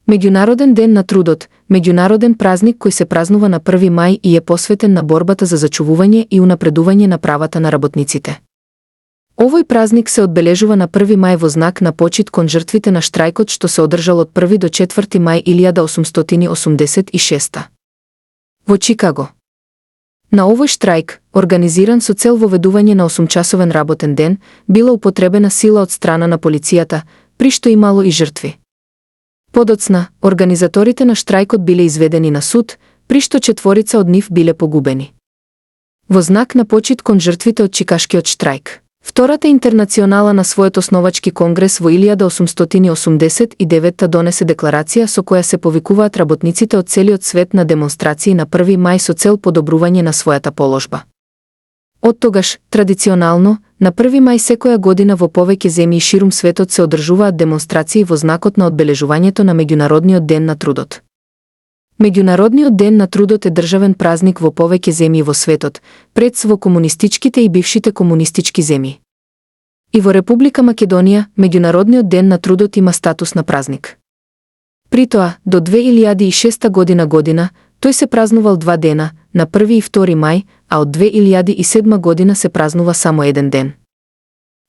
Меѓународен ден на трудот, меѓународен празник кој се празнува на 1 мај и е посветен на борбата за зачувување и унапредување на правата на работниците. Овој празник се одбележува на 1 мај во знак на почит кон жртвите на штрајкот што се одржал од 1 до 4 мај 1886. Во Чикаго. На овој штрајк, организиран со цел воведување на 8-часовен работен ден, била употребена сила од страна на полицијата, при што имало и жртви. Подоцна, организаторите на штрајкот биле изведени на суд, при што 4 од нив биле погубени. Во знак на почит кон жртвите од Чикашкиот штрајк, Втората интернационала на својот основачки конгрес во 1889 донесе декларација со која се повикуваат работниците од целиот свет на демонстрации на 1 мај со цел подобрување на својата положба. Оттогаш, традиционално, на 1 мај секоја година во повеќе земји ширум светот се одржуваат демонстрации во знакот на одбележувањето на Меѓународниот ден на трудот. Меѓународниот ден на трудот е државен празник во повеќе земји во светот, пред во комунистичките и бившите комунистички земји. И во Република Македонија, Меѓународниот ден на трудот има статус на празник. Притоа, до 2006 година, тој се празнувал 2 дена, на 1 и 2 мај, а од 2007 година се празнува само 1 ден.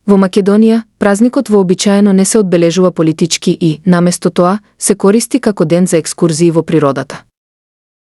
Во Македонија, празникот вообичаено не се одбележува политички и, наместо тоа, се користи како ден за екскурзии во природата.